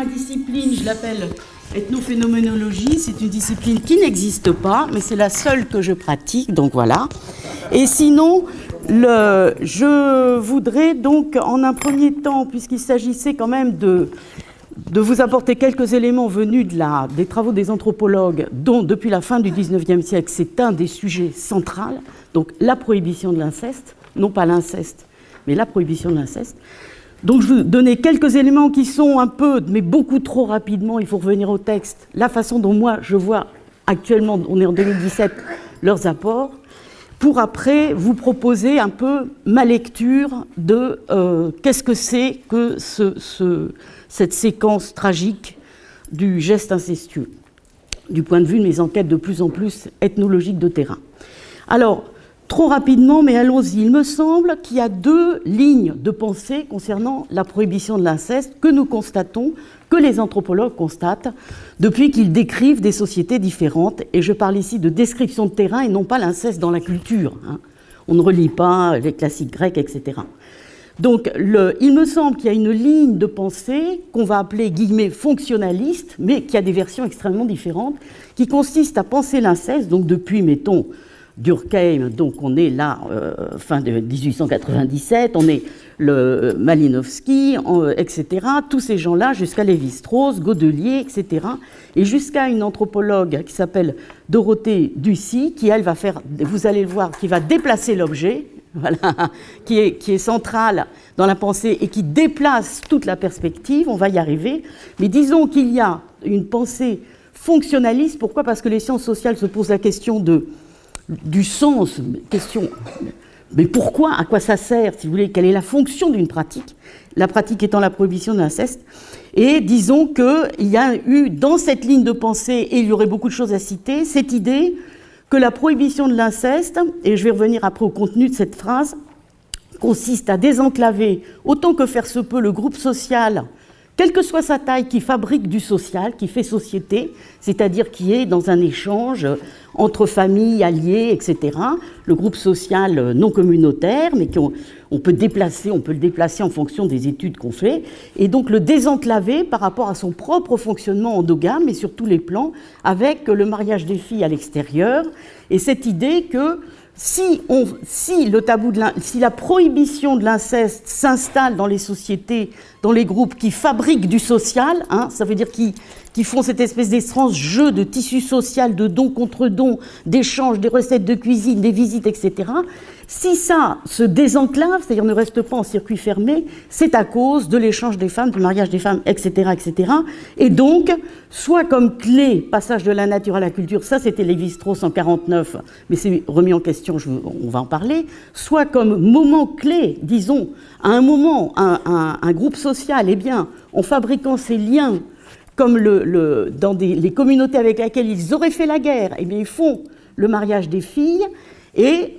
ma discipline, je l'appelle ethnophénoménologie. C'est une discipline qui n'existe pas, mais c'est la seule que je pratique, donc voilà. Et sinon, je voudrais donc, en un premier temps, puisqu'il s'agissait quand même de vous apporter quelques éléments venus des travaux des anthropologues, dont depuis la fin du XIXe siècle, c'est un des sujets centraux, donc la prohibition de l'inceste, non pas l'inceste, mais la prohibition de l'inceste. Donc je vais vous donner quelques éléments qui sont un peu, mais beaucoup trop rapidement, il faut revenir au texte, la façon dont moi je vois actuellement, on est en 2017, leurs apports, pour après vous proposer un peu ma lecture de qu'est-ce que c'est que cette séquence tragique du geste incestueux, du point de vue de mes enquêtes de plus en plus ethnologiques de terrain. Alors, trop rapidement, mais allons-y. Il me semble qu'il y a deux lignes de pensée concernant la prohibition de l'inceste que nous constatons, que les anthropologues constatent, depuis qu'ils décrivent des sociétés différentes. Et je parle ici de description de terrain et non pas l'inceste dans la culture. On ne relie pas les classiques grecs, etc. Donc, il me semble qu'il y a une ligne de pensée qu'on va appeler guillemets fonctionnaliste, mais qui a des versions extrêmement différentes, qui consiste à penser l'inceste, donc depuis, mettons, Durkheim, donc on est là, fin de 1897, on est le Malinowski, etc., tous ces gens-là, jusqu'à Lévi-Strauss, Godelier, etc., et jusqu'à une anthropologue qui s'appelle Dorothée Ducy, qui, elle, va faire, vous allez le voir, qui va déplacer l'objet, voilà, qui est centrale dans la pensée et qui déplace toute la perspective, on va y arriver, mais disons qu'il y a une pensée fonctionnaliste. Pourquoi ? Parce que les sciences sociales se posent la question du sens, question, mais pourquoi, à quoi ça sert, si vous voulez, quelle est la fonction d'une pratique, la pratique étant la prohibition de l'inceste, et disons qu'il y a eu dans cette ligne de pensée, et il y aurait beaucoup de choses à citer, cette idée que la prohibition de l'inceste, et je vais revenir après au contenu de cette phrase, consiste à désenclaver autant que faire se peut le groupe social, quelle que soit sa taille, qui fabrique du social, qui fait société, c'est-à-dire qui est dans un échange entre familles, alliés, etc. Le groupe social non communautaire, mais on peut le déplacer en fonction des études qu'on fait, et donc le désenclaver par rapport à son propre fonctionnement endogame, et sur tous les plans, avec le mariage des filles à l'extérieur, et cette idée que si la prohibition de l'inceste s'installe dans les sociétés, dans les groupes qui fabriquent du social, ça veut dire qui font cette espèce d'étrange jeu de tissu social, de don contre don, d'échange, des recettes de cuisine, des visites, etc. Si ça se désenclave, c'est-à-dire ne reste pas en circuit fermé, c'est à cause de l'échange des femmes, du mariage des femmes, etc., etc. Et donc, soit comme clé, passage de la nature à la culture, ça c'était Lévi-Strauss en 1949, mais c'est remis en question, on va en parler, soit comme moment clé, disons, à un moment, un groupe social, eh bien, en fabriquant ces liens, comme dans les communautés avec lesquelles ils auraient fait la guerre, eh bien, ils font le mariage des filles, et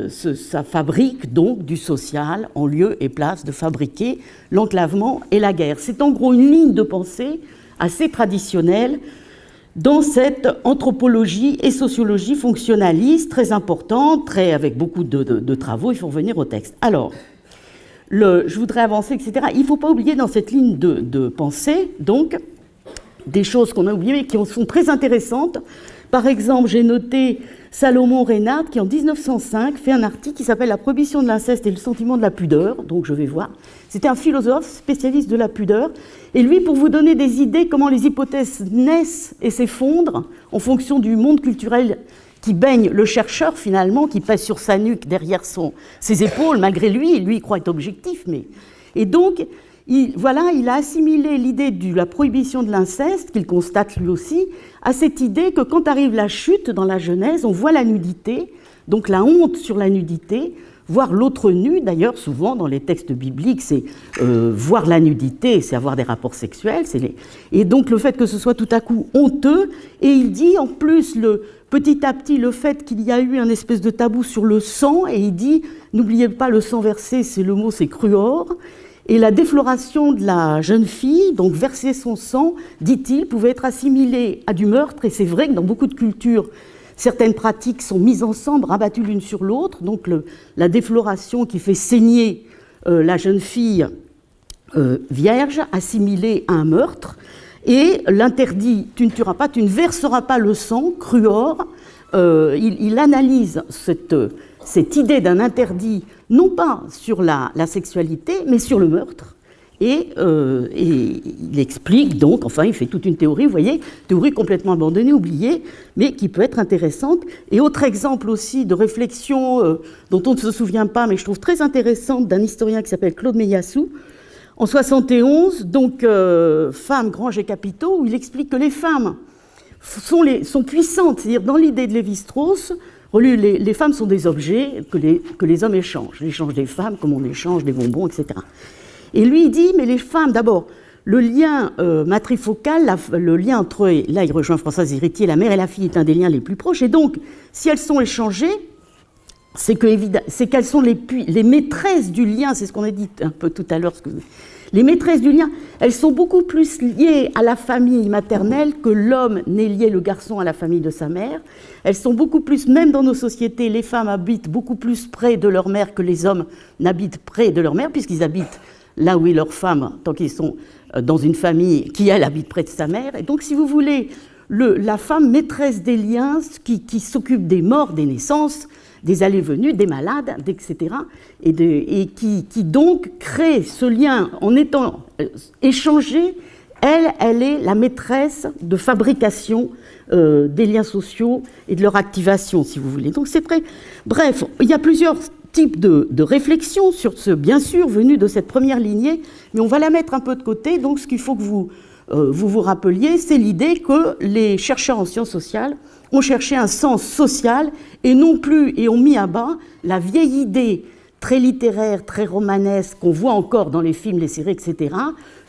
ça fabrique donc du social en lieu et place de fabriquer l'enclavement et la guerre. C'est en gros une ligne de pensée assez traditionnelle dans cette anthropologie et sociologie fonctionnaliste très importante, avec beaucoup de travaux. Il faut revenir au texte. Alors, je voudrais avancer, etc. Il ne faut pas oublier dans cette ligne de pensée, donc, des choses qu'on a oubliées mais qui sont très intéressantes. Par exemple, j'ai noté Salomon Reinhardt qui, en 1905, fait un article qui s'appelle « La prohibition de l'inceste et le sentiment de la pudeur ». Donc, je vais voir. C'était un philosophe spécialiste de la pudeur. Et lui, pour vous donner des idées comment les hypothèses naissent et s'effondrent en fonction du monde culturel qui baigne le chercheur, finalement, qui pèse sur sa nuque, derrière ses épaules, malgré lui, il croit être objectif. Et donc, il a assimilé l'idée de la prohibition de l'inceste, qu'il constate lui aussi, à cette idée que quand arrive la chute dans la Genèse, on voit la nudité, donc la honte sur la nudité, voir l'autre nu, d'ailleurs, souvent dans les textes bibliques, c'est voir la nudité, c'est avoir des rapports sexuels, et donc le fait que ce soit tout à coup honteux, et il dit en plus, petit à petit, le fait qu'il y a eu un espèce de tabou sur le sang, et il dit, n'oubliez pas le sang versé, c'est cruor, et la défloration de la jeune fille, donc verser son sang, dit-il, pouvait être assimilée à du meurtre, et c'est vrai que dans beaucoup de cultures, certaines pratiques sont mises ensemble, rabattues l'une sur l'autre, donc la défloration qui fait saigner la jeune fille vierge, assimilée à un meurtre, et l'interdit, tu ne tueras pas, tu ne verseras pas le sang, cruor. Il analyse cette idée d'un interdit, non pas sur la sexualité, mais sur le meurtre. Et il explique donc, enfin il fait toute une théorie, vous voyez, théorie complètement abandonnée, oubliée, mais qui peut être intéressante. Et autre exemple aussi de réflexion dont on ne se souvient pas, mais je trouve très intéressante, d'un historien qui s'appelle Claude Meillassoux, en 71, donc Femmes, Granges et Capitaux, où il explique que les femmes sont puissantes, c'est-à-dire dans l'idée de Lévi-Strauss, les femmes sont des objets que les hommes échangent. Ils échangent des femmes comme on échange des bonbons, etc. Et lui, il dit, mais les femmes, d'abord, le lien matrifocal, le lien entre, là il rejoint Françoise Héritier, la mère et la fille est un des liens les plus proches, et donc, si elles sont échangées, c'est qu'elles sont les maîtresses du lien, c'est ce qu'on a dit un peu tout à l'heure, les maîtresses du lien, elles sont beaucoup plus liées à la famille maternelle que l'homme n'est lié, le garçon, à la famille de sa mère. Elles sont beaucoup plus, même dans nos sociétés, les femmes habitent beaucoup plus près de leur mère que les hommes n'habitent près de leur mère, puisqu'ils habitent là où est leur femme, tant qu'ils sont dans une famille qui, elle, habite près de sa mère. Et donc, si vous voulez, la femme maîtresse des liens, qui s'occupe des morts, des naissances, des allées-venues, des malades, etc. Et qui donc crée ce lien en étant échangée. Elle est la maîtresse de fabrication des liens sociaux et de leur activation, si vous voulez. Donc c'est très... Bref, il y a plusieurs types de réflexions sur ce, bien sûr, venu de cette première lignée, mais on va la mettre un peu de côté. Donc ce qu'il faut que vous rappeliez, c'est l'idée que les chercheurs en sciences sociales ont cherché un sens social et non plus, et ont mis à bas la vieille idée très littéraire, très romanesque, qu'on voit encore dans les films, les séries, etc.,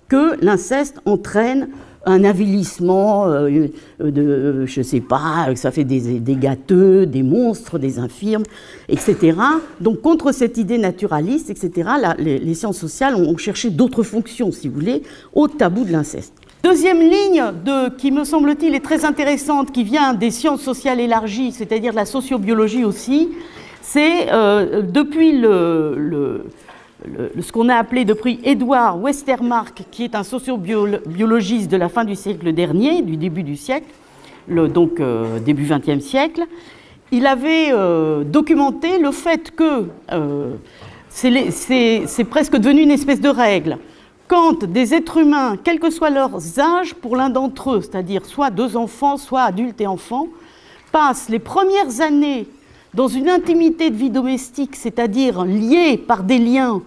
que l'inceste entraîne un avilissement je sais pas, que ça fait des gâteux, des monstres, des infirmes, etc. Donc contre cette idée naturaliste, etc., les sciences sociales ont cherché d'autres fonctions, si vous voulez, au tabou de l'inceste. Deuxième ligne qui, me semble-t-il, est très intéressante, qui vient des sciences sociales élargies, c'est-à-dire de la sociobiologie aussi, c'est depuis ce qu'on a appelé depuis Edward Westermarck, qui est un sociobiologiste de la fin du siècle dernier, du début du siècle, donc début XXe siècle. Il avait documenté le fait que c'est presque devenu une espèce de règle. Quand des êtres humains, quels que soient leurs âges, pour l'un d'entre eux, c'est-à-dire soit deux enfants, soit adultes et enfants, passent les premières années dans une intimité de vie domestique, c'est-à-dire liés par des liens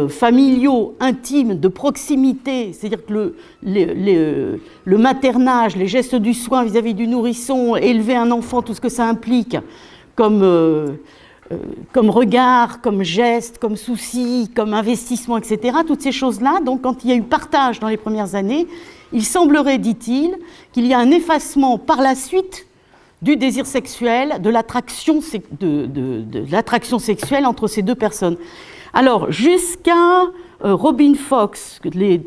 familiaux, intimes, de proximité, c'est-à-dire que le maternage, les gestes du soin vis-à-vis du nourrisson, élever un enfant, tout ce que ça implique, comme regard, comme geste, comme souci, comme investissement, etc. Toutes ces choses-là, donc quand il y a eu partage dans les premières années, il semblerait, dit-il, qu'il y a un effacement par la suite du désir sexuel, de l'attraction sexuelle entre ces deux personnes. Alors, jusqu'à Robin Fox,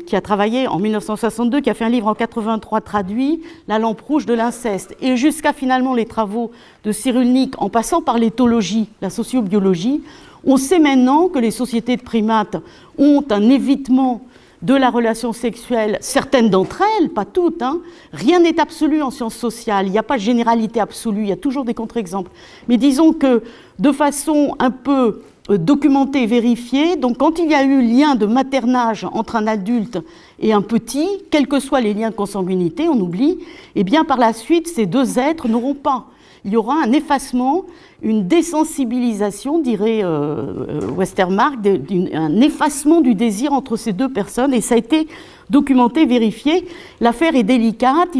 qui a travaillé en 1962, qui a fait un livre en 83 traduit, La lampe rouge de l'inceste, et jusqu'à finalement les travaux de Cyrulnik, en passant par l'éthologie, la sociobiologie, on sait maintenant que les sociétés de primates ont un évitement de la relation sexuelle, certaines d'entre elles, pas toutes, hein. Rien n'est absolu en sciences sociales, il n'y a pas de généralité absolue, il y a toujours des contre-exemples. Mais disons que de façon un peu documentée et vérifiée, donc quand il y a eu lien de maternage entre un adulte et un petit, quels que soient les liens de consanguinité, on oublie, et bien par la suite, ces deux êtres n'auront pas. Il y aura un effacement, une désensibilisation, dirait Westermarck, un effacement du désir entre ces deux personnes, et ça a été documenté, vérifié. L'affaire est délicate,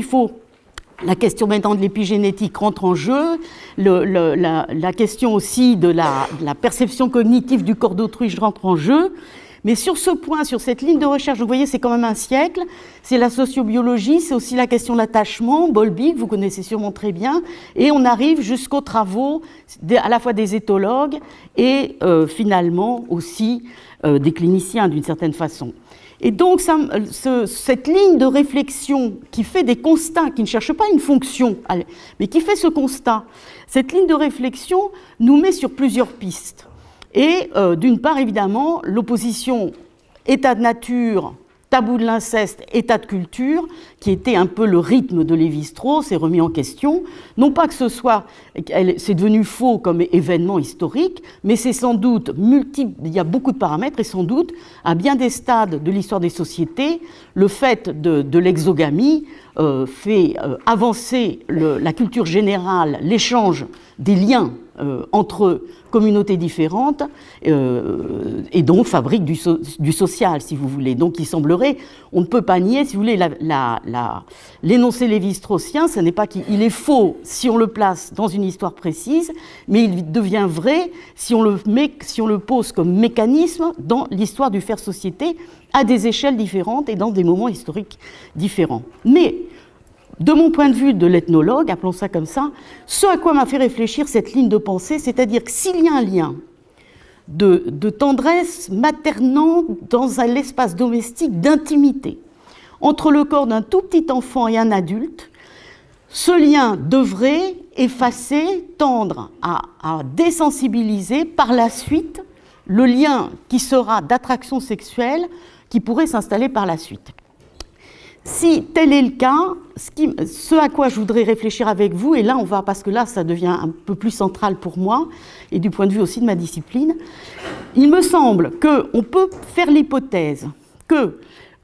la question maintenant de l'épigénétique rentre en jeu, la question aussi de la perception cognitive du corps d'autrui rentre en jeu. Mais sur ce point, sur cette ligne de recherche, vous voyez, c'est quand même un siècle, c'est la sociobiologie, c'est aussi la question de l'attachement, Bowlby, que vous connaissez sûrement très bien, et on arrive jusqu'aux travaux à la fois des éthologues et finalement aussi des cliniciens d'une certaine façon. Et donc cette ligne de réflexion qui fait des constats, qui ne cherche pas une fonction, mais qui fait ce constat, cette ligne de réflexion nous met sur plusieurs pistes. Et d'une part, évidemment, l'opposition état de nature, tabou de l'inceste, état de culture, qui était un peu le rythme de Lévi-Strauss, est remis en question. Non pas que ce soit, c'est devenu faux comme événement historique, mais c'est sans doute multiple, il y a beaucoup de paramètres, et sans doute, à bien des stades de l'histoire des sociétés, le fait de l'exogamie fait avancer la culture générale, l'échange des liens entre communautés différentes et donc fabrique du social, si vous voulez. Donc il semblerait, on ne peut pas nier, si vous voulez, l'énoncé lévi-straussien, ce n'est pas qu'il est faux si on le place dans une histoire précise, mais il devient vrai si on le pose comme mécanisme dans l'histoire du faire société à des échelles différentes et dans des moments historiques différents. Mais de mon point de vue de l'ethnologue, appelons ça comme ça, ce à quoi m'a fait réfléchir cette ligne de pensée, c'est-à-dire que s'il y a un lien de tendresse maternant dans l'espace domestique, d'intimité, entre le corps d'un tout petit enfant et un adulte, ce lien devrait effacer, tendre à désensibiliser par la suite le lien qui sera d'attraction sexuelle qui pourrait s'installer par la suite. Si tel est le cas, ce à quoi je voudrais réfléchir avec vous, et là on va, parce que là ça devient un peu plus central pour moi, et du point de vue aussi de ma discipline, il me semble qu'on peut faire l'hypothèse que,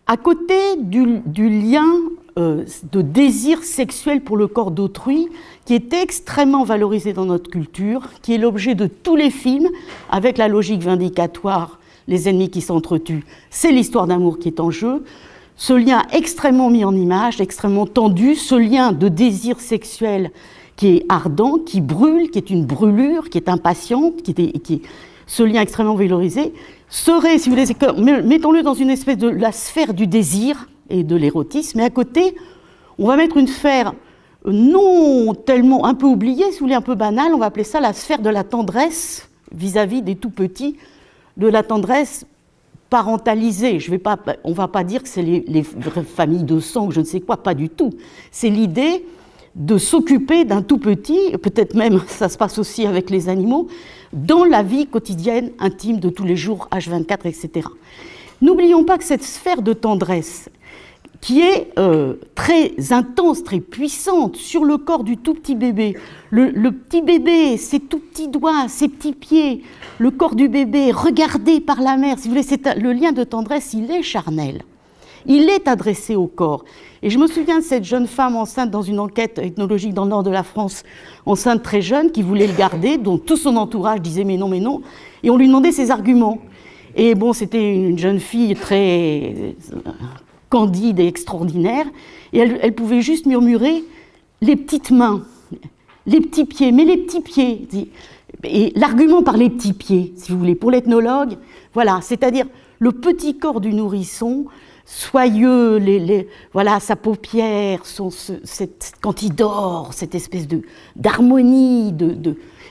à côté du lien de désir sexuel pour le corps d'autrui, qui est extrêmement valorisé dans notre culture, qui est l'objet de tous les films, avec la logique vindicatoire, les ennemis qui s'entretuent, c'est l'histoire d'amour qui est en jeu, ce lien extrêmement mis en image, extrêmement tendu, ce lien de désir sexuel qui est ardent, qui brûle, qui est une brûlure, qui est impatiente, ce lien extrêmement valorisé, serait, si vous voulez, mettons-le dans une espèce de la sphère du désir et de l'érotisme, et à côté, on va mettre une sphère non tellement un peu oubliée, si vous voulez, un peu banale, on va appeler ça la sphère de la tendresse vis-à-vis des tout-petits, de la tendresse parentalisée. On ne va pas dire que c'est les familles de sang, je ne sais quoi, pas du tout. C'est l'idée de s'occuper d'un tout petit, peut-être même ça se passe aussi avec les animaux, dans la vie quotidienne, intime de tous les jours, H24, etc. N'oublions pas que cette sphère de tendresse, qui est très intense, très puissante sur le corps du tout petit bébé. Le petit bébé, ses tout petits doigts, ses petits pieds, le corps du bébé regardé par la mère, si vous voulez, le lien de tendresse, il est charnel. Il est adressé au corps. Et je me souviens de cette jeune femme enceinte dans une enquête ethnologique dans le nord de la France, enceinte très jeune, qui voulait le garder, dont tout son entourage disait mais non, et on lui demandait ses arguments. Et bon, c'était une jeune fille très candide et extraordinaire, et elle pouvait juste murmurer les petites mains, les petits pieds, mais les petits pieds. Et l'argument par les petits pieds, si vous voulez, pour l'ethnologue, voilà, c'est-à-dire le petit corps du nourrisson, soyeux, voilà, sa paupière, quand il dort, cette espèce d'harmonie,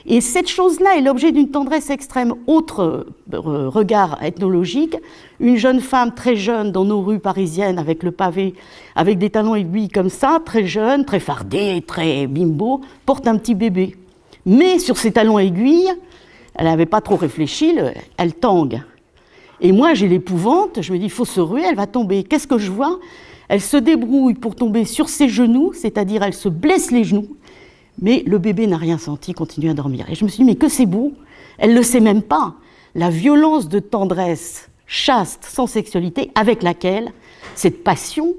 et cette chose-là est l'objet d'une tendresse extrême. Autre regard ethnologique, une jeune femme très jeune dans nos rues parisiennes avec le pavé, avec des talons aiguilles comme ça, très jeune, très fardée, très bimbo, porte un petit bébé. Mais sur ses talons aiguilles, elle n'avait pas trop réfléchi, elle tangue. Et moi, j'ai l'épouvante, je me dis, il faut se ruer, elle va tomber. Qu'est-ce que je vois? Elle se débrouille pour tomber sur ses genoux, c'est-à-dire elle se blesse les genoux, mais le bébé n'a rien senti, continue à dormir. Et je me suis dit, mais que c'est beau, elle ne le sait même pas, la violence de tendresse chaste, sans sexualité, avec laquelle, cette passion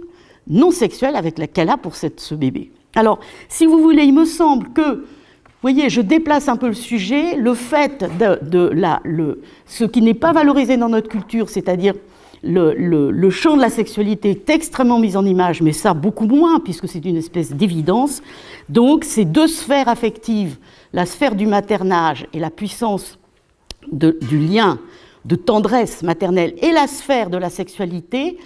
non sexuelle avec laquelle elle a pour ce bébé. Alors, si vous voulez, il me semble que, vous voyez, je déplace un peu le sujet, le fait ce qui n'est pas valorisé dans notre culture, c'est-à-dire le champ de la sexualité est extrêmement mis en image, mais ça beaucoup moins, puisque c'est une espèce d'évidence. Donc, ces deux sphères affectives, la sphère du maternage et la puissance du lien de tendresse maternelle et la sphère de la sexualité,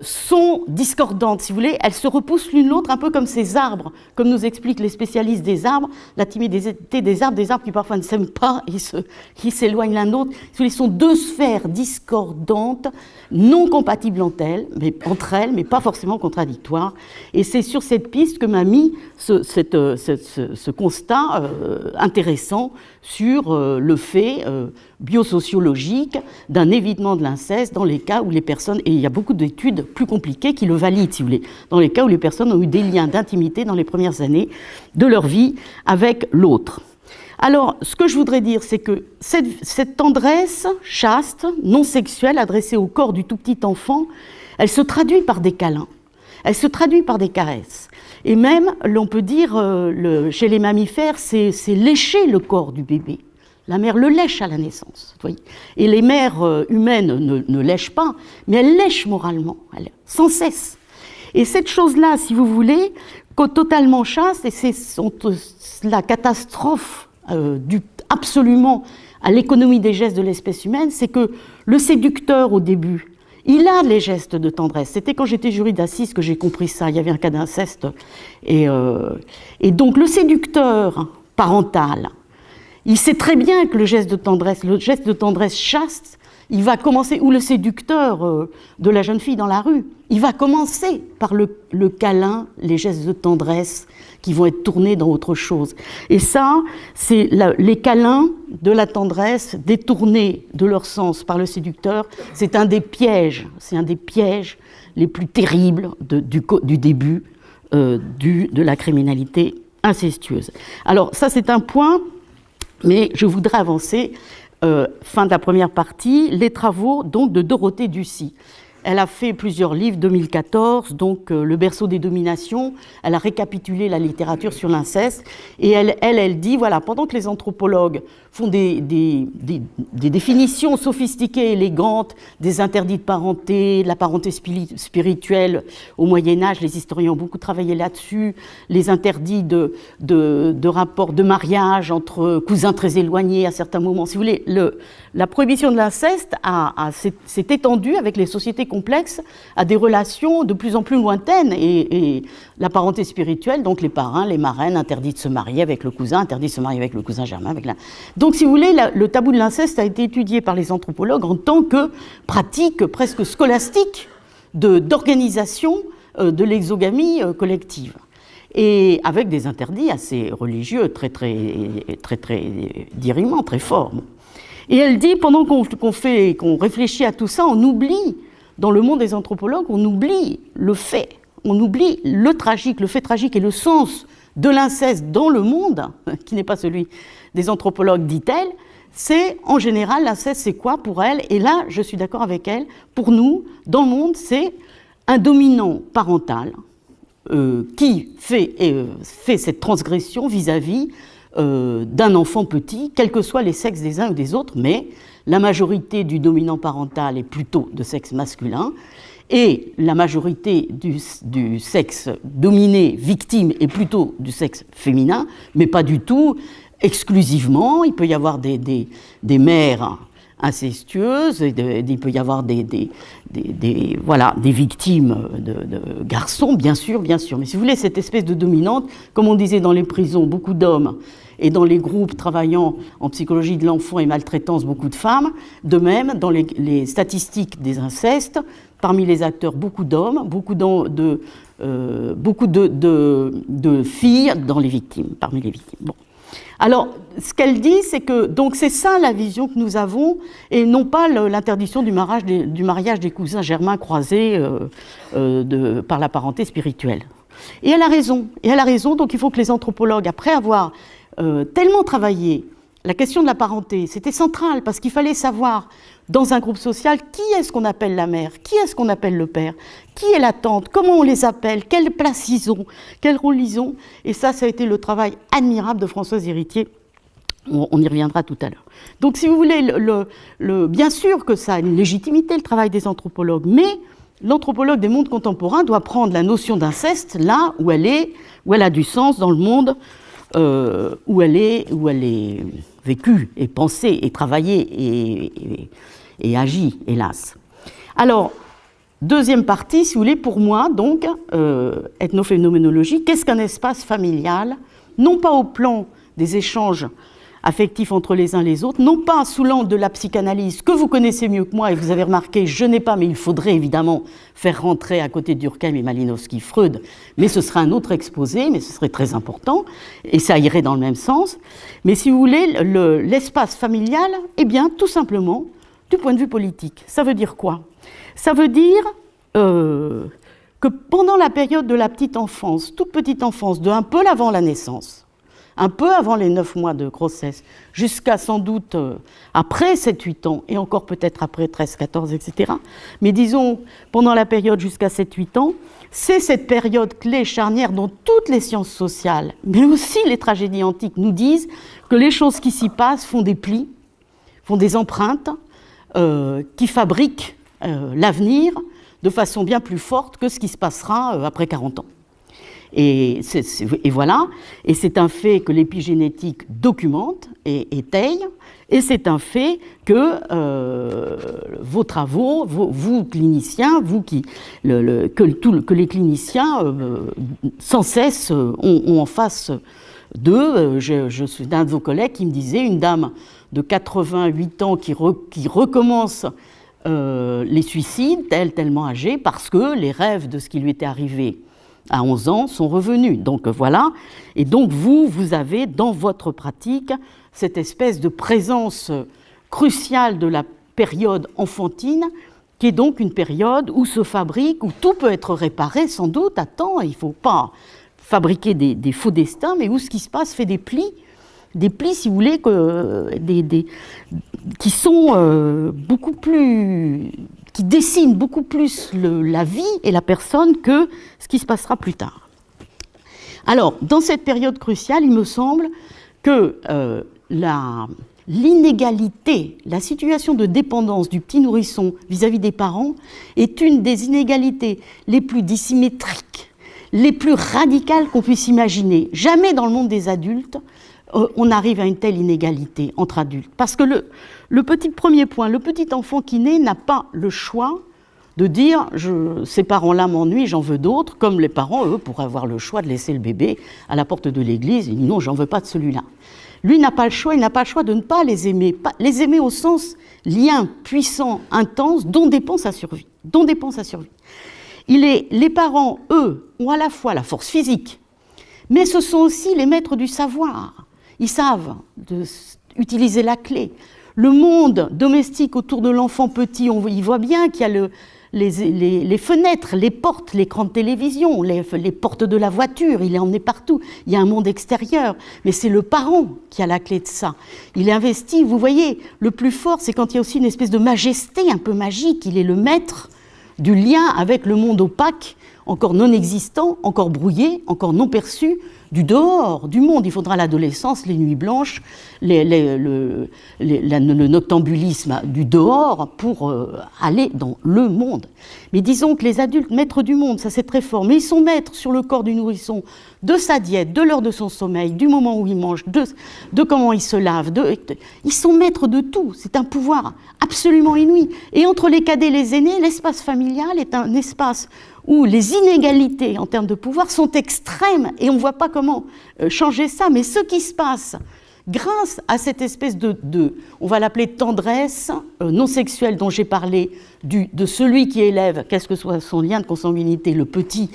sont discordantes, si vous voulez, elles se repoussent l'une l'autre, un peu comme ces arbres, comme nous expliquent les spécialistes des arbres, la timidité des arbres qui parfois ne s'aiment pas, qui s'éloignent l'un de l'autre. Ils sont deux sphères discordantes, non compatibles entre elles, mais pas forcément contradictoires. Et c'est sur cette piste que m'a mis ce constat intéressant sur le fait biosociologique d'un évitement de l'inceste dans les cas où les personnes, et il y a beaucoup d'études plus compliquées qui le valident, si vous voulez, dans les cas où les personnes ont eu des liens d'intimité dans les premières années de leur vie avec l'autre. Alors, ce que je voudrais dire, c'est que cette tendresse chaste, non sexuelle, adressée au corps du tout petit enfant, elle se traduit par des câlins, elle se traduit par des caresses. Et même, on peut dire, chez les mammifères, c'est lécher le corps du bébé. La mère le lèche à la naissance. Vous voyez. Et les mères humaines ne lèchent pas, mais elles lèchent moralement, sans cesse. Et cette chose-là, si vous voulez, totalement chaste, et c'est la catastrophe absolument à l'économie des gestes de l'espèce humaine, c'est que le séducteur, au début, il a les gestes de tendresse. C'était quand j'étais jury d'assises que j'ai compris ça. Il y avait un cas d'inceste. Et donc, le séducteur parental, il sait très bien que le geste de tendresse chaste, il va commencer, ou le séducteur de la jeune fille dans la rue, il va commencer par le câlin, les gestes de tendresse qui vont être tournés dans autre chose. Et ça, c'est les câlins de la tendresse détournés de leur sens par le séducteur, c'est un des pièges les plus terribles du début de la criminalité incestueuse. Alors ça, c'est un point, mais je voudrais avancer, fin de la première partie, les travaux donc de Dorothée Ducy. Elle a fait plusieurs livres, 2014, donc Le berceau des dominations. Elle a récapitulé la littérature sur l'inceste. Et elle dit, voilà, pendant que les anthropologues font des définitions sophistiquées, élégantes, des interdits de parenté, de la parenté spirituelle au Moyen-Âge, les historiens ont beaucoup travaillé là-dessus, les interdits de rapports de mariage entre cousins très éloignés à certains moments. Si vous voulez, la prohibition de l'inceste s'est étendue avec les sociétés complexes à des relations de plus en plus lointaines. Et la parenté spirituelle, donc les parrains, les marraines, interdits de se marier avec le cousin, interdits de se marier avec le cousin germain. Donc, si vous voulez, le tabou de l'inceste a été étudié par les anthropologues en tant que pratique presque scolastique d'organisation de l'exogamie collective. Et avec des interdits assez religieux, très dirimants, très forts. Et elle dit, pendant qu'on réfléchit à tout ça, on oublie, dans le monde des anthropologues, on oublie le fait, on oublie le tragique, le fait tragique et le sens de l'inceste dans le monde, qui n'est pas celui des anthropologues, dit-elle. C'est, en général, l'inceste, c'est quoi pour elle? Et là, je suis d'accord avec elle, pour nous, dans le monde, c'est un dominant parental qui fait cette transgression vis-à-vis d'un enfant petit, quels que soient les sexes des uns ou des autres, mais la majorité du dominant parental est plutôt de sexe masculin, et la majorité du sexe dominé, victime, est plutôt du sexe féminin, mais pas du tout exclusivement. Il peut y avoir des mères incestueuses, il peut y avoir des victimes de garçons, bien sûr. Mais si vous voulez, cette espèce de dominante, comme on disait dans les prisons, beaucoup d'hommes, et dans les groupes travaillant en psychologie de l'enfant et maltraitance, beaucoup de femmes. De même, dans les statistiques des incestes, parmi les acteurs, beaucoup d'hommes, beaucoup de filles dans les victimes, parmi les victimes. Bon. Alors, ce qu'elle dit, c'est que donc c'est ça la vision que nous avons, et non pas l'interdiction du mariage des cousins germains croisés par la parenté spirituelle. Et elle a raison, donc il faut que les anthropologues, après avoir tellement travaillé la question de la parenté, c'était central, parce qu'il fallait savoir, dans un groupe social, qui est-ce qu'on appelle la mère, qui est-ce qu'on appelle le père, qui est la tante, comment on les appelle, quelle place ils ont, quel rôle ils ont. Et ça a été le travail admirable de Françoise Héritier. On y reviendra tout à l'heure. Donc, si vous voulez, bien sûr que ça a une légitimité, le travail des anthropologues, mais l'anthropologue des mondes contemporains doit prendre la notion d'inceste là où elle a du sens dans le monde où elle est vécue et pensée et travaillée et agit, hélas. Alors, Deuxième partie, si vous voulez, pour moi, donc, ethnophénoménologie, qu'est-ce qu'un espace familial? Non pas au plan des échanges affectifs entre les uns et les autres, non pas sous l'angle de la psychanalyse, que vous connaissez mieux que moi, et vous avez remarqué, je n'ai pas, mais il faudrait évidemment faire rentrer à côté de Durkheim et Malinowski Freud, mais ce serait un autre exposé, mais ce serait très important, et ça irait dans le même sens. Mais si vous voulez, l'espace familial, eh bien, tout simplement, du point de vue politique. Ça veut dire quoi? Ça veut dire que pendant la période de la petite enfance, toute petite enfance, de un peu avant la naissance, un peu avant les 9 mois de grossesse, jusqu'à sans doute après 7-8 ans, et encore peut-être après 13, 14, etc. Mais disons, pendant la période jusqu'à 7-8 ans, c'est cette période clé, charnière, dont toutes les sciences sociales, mais aussi les tragédies antiques, nous disent que les choses qui s'y passent font des plis, font des empreintes, qui fabriquent l'avenir de façon bien plus forte que ce qui se passera après 40 ans. Et voilà, et c'est un fait que l'épigénétique documente et étaye, et c'est un fait que vos travaux, vous cliniciens, que les cliniciens sans cesse ont en face d'eux. Je suis d'un de vos collègues qui me disait, une dame de 88 ans qui recommence les suicides, tellement âgée, parce que les rêves de ce qui lui était arrivé à 11 ans sont revenus. Donc voilà, et donc vous avez dans votre pratique cette espèce de présence cruciale de la période enfantine, qui est donc une période où se fabrique, où tout peut être réparé sans doute à temps, il ne faut pas fabriquer des faux destins, mais où ce qui se passe fait des plis, si vous voulez, qui sont beaucoup plus, qui dessinent beaucoup plus la vie et la personne que ce qui se passera plus tard. Alors, dans cette période cruciale, il me semble que l'inégalité, la situation de dépendance du petit nourrisson vis-à-vis des parents est une des inégalités les plus dissymétriques, les plus radicales qu'on puisse imaginer. Jamais dans le monde des adultes, on arrive à une telle inégalité entre adultes. Parce que le premier point, le petit enfant qui naît n'a pas le choix de dire ces parents-là m'ennuient, j'en veux d'autres, comme les parents, eux, pourraient avoir le choix de laisser le bébé à la porte de l'église et dire non, j'en veux pas de celui-là. Lui n'a pas le choix, il n'a pas le choix de ne pas les aimer. Les aimer au sens lien puissant, intense, dont dépend sa survie. Les parents, eux, ont à la fois la force physique, mais ce sont aussi les maîtres du savoir. Ils savent utiliser la clé. Le monde domestique autour de l'enfant petit, il voit bien qu'il y a les fenêtres, les portes, l'écran de télévision, les portes de la voiture, il est emmené partout. Il y a un monde extérieur, mais c'est le parent qui a la clé de ça. Il est investi, vous voyez, le plus fort, c'est quand il y a aussi une espèce de majesté un peu magique. Il est le maître du lien avec le monde opaque, encore non existant, encore brouillé, encore non perçu, du dehors, du monde. Il faudra l'adolescence, les nuits blanches, le noctambulisme du dehors pour aller dans le monde. Mais disons que les adultes, maîtres du monde, ça c'est très fort, mais ils sont maîtres sur le corps du nourrisson, de sa diète, de l'heure de son sommeil, du moment où il mange, de comment il se lave. Ils sont maîtres de tout. C'est un pouvoir absolument inouï. Et entre les cadets et les aînés, l'espace familial est un espace où les inégalités en termes de pouvoir sont extrêmes et on ne voit pas comment changer ça. Mais ce qui se passe grâce à cette espèce on va l'appeler tendresse non sexuelle dont j'ai parlé, de celui qui élève, qu'est-ce que soit son lien de consanguinité, le petit,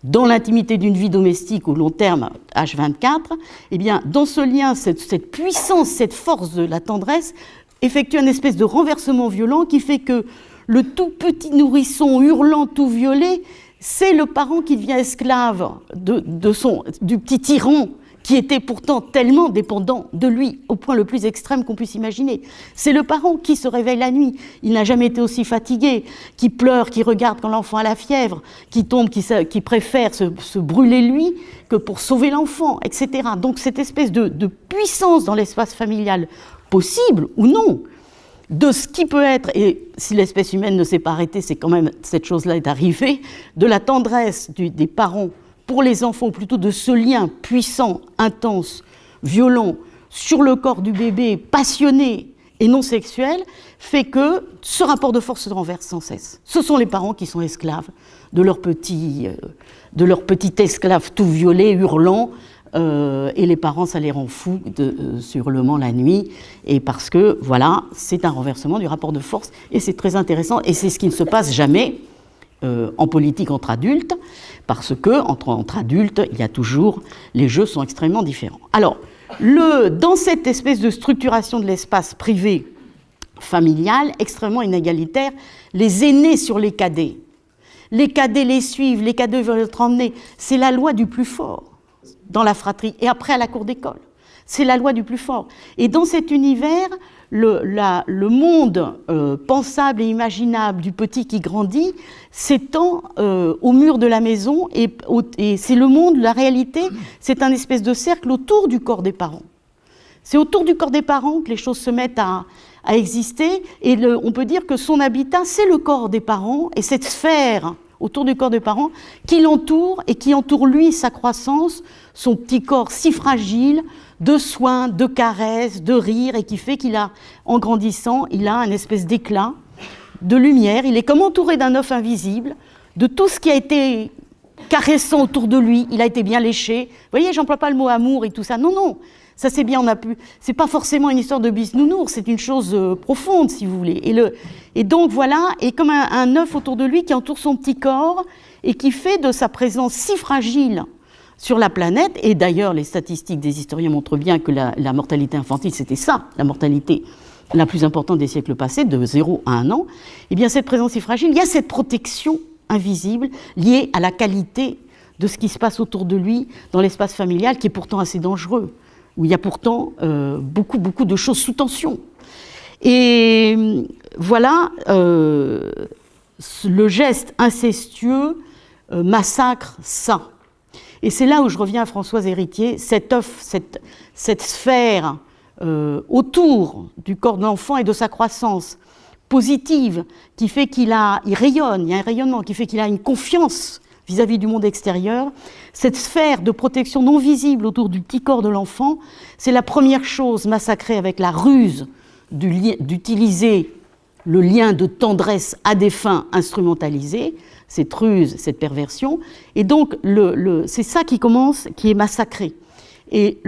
dans l'intimité d'une vie domestique au long terme, H24, eh bien, dans ce lien, cette puissance, cette force de la tendresse effectue une espèce de renversement violent qui fait que le tout petit nourrisson hurlant tout violet, c'est le parent qui devient esclave du petit tyran qui était pourtant tellement dépendant de lui, au point le plus extrême qu'on puisse imaginer. C'est le parent qui se réveille la nuit, il n'a jamais été aussi fatigué, qui pleure, qui regarde quand l'enfant a la fièvre, qui tombe, qui préfère se brûler lui que pour sauver l'enfant, etc. Donc cette espèce de puissance dans l'espace familial, possible ou non, de ce qui peut être, et si l'espèce humaine ne s'est pas arrêtée, c'est quand même cette chose-là est arrivée, de la tendresse des parents pour les enfants, ou plutôt de ce lien puissant, intense, violent, sur le corps du bébé, passionné, et non sexuelle fait que ce rapport de force se renverse sans cesse. Ce sont les parents qui sont esclaves de leur petit esclave tout violet, hurlant, et les parents, ça les rend fous ce hurlement la nuit, et parce que, voilà, c'est un renversement du rapport de force, et c'est très intéressant, et c'est ce qui ne se passe jamais en politique entre adultes, parce que entre adultes, il y a toujours, les jeux sont extrêmement différents. Alors, dans cette espèce de structuration de l'espace privé familial, extrêmement inégalitaire, les aînés sur les cadets les suivent, les cadets veulent être emmenés, c'est la loi du plus fort dans la fratrie, et après à la cour d'école. C'est la loi du plus fort. Et dans cet univers, le monde pensable et imaginable du petit qui grandit s'étend au mur de la maison, et c'est le monde, la réalité, c'est un espèce de cercle autour du corps des parents. C'est autour du corps des parents que les choses se mettent à exister, et on peut dire que son habitat, c'est le corps des parents, et cette sphère autour du corps des parents qui l'entoure, et qui entoure lui, sa croissance, son petit corps si fragile, de soins, de caresses, de rires, et qui fait qu'il a, en grandissant, il a un espèce d'éclat, de lumière, il est comme entouré d'un œuf invisible, de tout ce qui a été caressant autour de lui, il a été bien léché. Vous voyez, j'emploie pas le mot amour et tout ça, non, ça c'est bien, c'est pas forcément une histoire de bisounours, c'est une chose profonde, si vous voulez. Et donc voilà, et comme un œuf autour de lui qui entoure son petit corps, et qui fait de sa présence si fragile sur la planète, et d'ailleurs les statistiques des historiens montrent bien que la mortalité infantile, c'était ça, la mortalité la plus importante des siècles passés, de 0 à 1 an, et bien cette présence si fragile, il y a cette protection invisible liée à la qualité de ce qui se passe autour de lui dans l'espace familial, qui est pourtant assez dangereux, où il y a pourtant beaucoup de choses sous tension. Et voilà, le geste incestueux massacre ça. Et c'est là où je reviens à Françoise Héritier, cet œuf, cette sphère autour du corps de l'enfant et de sa croissance positive, qui fait qu'il rayonne, il y a un rayonnement, qui fait qu'il a une confiance vis-à-vis du monde extérieur. Cette sphère de protection non visible autour du petit corps de l'enfant, c'est la première chose massacrée avec la ruse d'utiliser le lien de tendresse à des fins instrumentalisées, cette ruse, cette perversion, et donc c'est ça qui est massacré. Et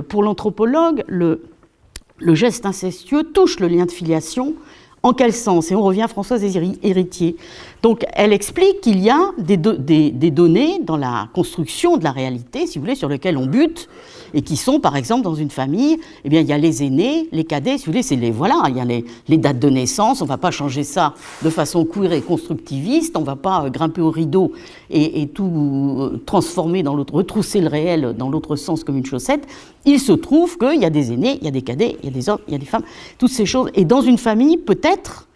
pour l'anthropologue, le geste incestueux touche le lien de filiation. En quel sens? Et on revient à Françoise Héritier. Donc elle explique qu'il y a des données dans la construction de la réalité, si vous voulez, sur lesquelles on bute, et qui sont, par exemple, dans une famille, eh bien, il y a les aînés, les cadets, si vous voulez, il y a les dates de naissance, on ne va pas changer ça de façon queer et constructiviste, on ne va pas grimper au rideau et tout transformer dans l'autre, retrousser le réel dans l'autre sens comme une chaussette. Il se trouve qu'il y a des aînés, il y a des cadets, il y a des hommes, il y a des femmes, toutes ces choses. Et dans une famille, peut-être,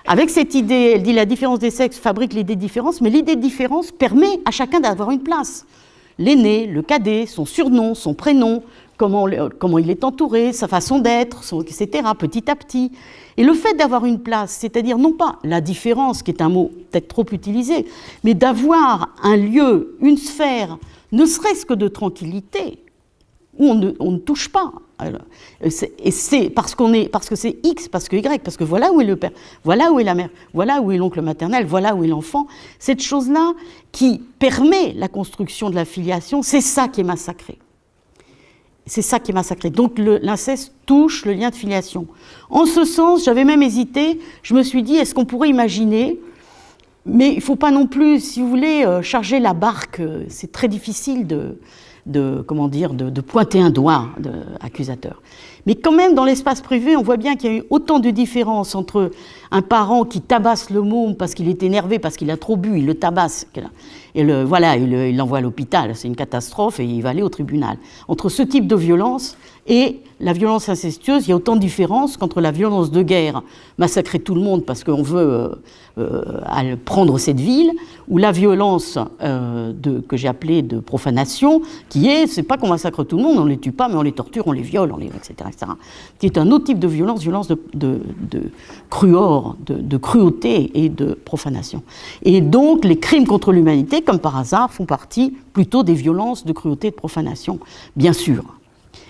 avec cette idée, elle dit la différence des sexes fabrique l'idée de différence, mais l'idée de différence permet à chacun d'avoir une place. L'aîné, le cadet, son surnom, son prénom, comment il est entouré, sa façon d'être, etc., petit à petit. Et le fait d'avoir une place, c'est-à-dire non pas la différence, qui est un mot peut-être trop utilisé, mais d'avoir un lieu, une sphère, ne serait-ce que de tranquillité, où on ne touche pas. Et c'est parce que c'est X, parce que Y, parce que voilà où est le père, voilà où est la mère, voilà où est l'oncle maternel, voilà où est l'enfant. Cette chose-là qui permet la construction de la filiation, c'est ça qui est massacré. C'est ça qui est massacré. Donc l'inceste touche le lien de filiation. En ce sens, j'avais même hésité, je me suis dit, est-ce qu'on pourrait imaginer, mais il ne faut pas non plus, si vous voulez, charger la barque, c'est très difficile de pointer un doigt accusateur. Mais quand même, dans l'espace privé, on voit bien qu'il y a eu autant de différences entre un parent qui tabasse le môme parce qu'il est énervé, parce qu'il a trop bu, il le tabasse, et il l'envoie à l'hôpital, c'est une catastrophe, et il va aller au tribunal. Entre ce type de violence et la violence incestueuse, il y a autant de différences qu'entre la violence de guerre, massacrer tout le monde parce qu'on veut prendre cette ville, ou la violence que j'ai appelée de profanation, c'est pas qu'on massacre tout le monde, on les tue pas, mais on les torture, on les viole, etc., qui est un autre type de violence de cruauté, de cruauté et de profanation. Et donc, les crimes contre l'humanité, comme par hasard, font partie plutôt des violences de cruauté et de profanation, bien sûr.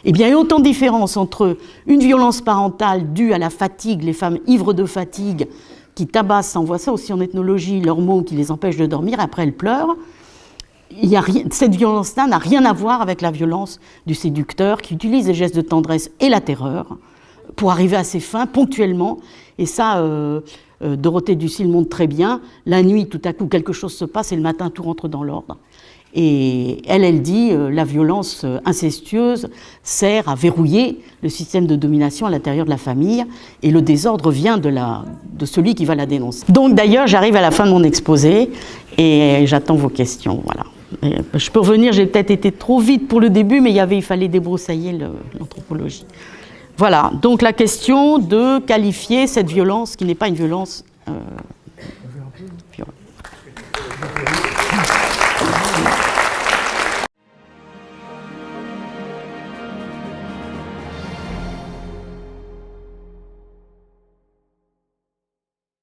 Eh bien, il y a autant de différences entre une violence parentale due à la fatigue, les femmes ivres de fatigue, qui tabassent, on voit ça aussi en ethnologie, leurs mots qui les empêchent de dormir, après elles pleurent. Cette violence-là n'a rien à voir avec la violence du séducteur qui utilise les gestes de tendresse et la terreur pour arriver à ses fins ponctuellement. Et ça, Dorothée Ducy le montre très bien. La nuit, tout à coup, quelque chose se passe et le matin, tout rentre dans l'ordre. Et elle dit la violence incestueuse sert à verrouiller le système de domination à l'intérieur de la famille et le désordre vient de celui qui va la dénoncer. Donc d'ailleurs, j'arrive à la fin de mon exposé et j'attends vos questions. Voilà. Je peux revenir, j'ai peut-être été trop vite pour le début, mais il fallait débroussailler l'anthropologie. Voilà, donc la question de qualifier cette violence qui n'est pas une violence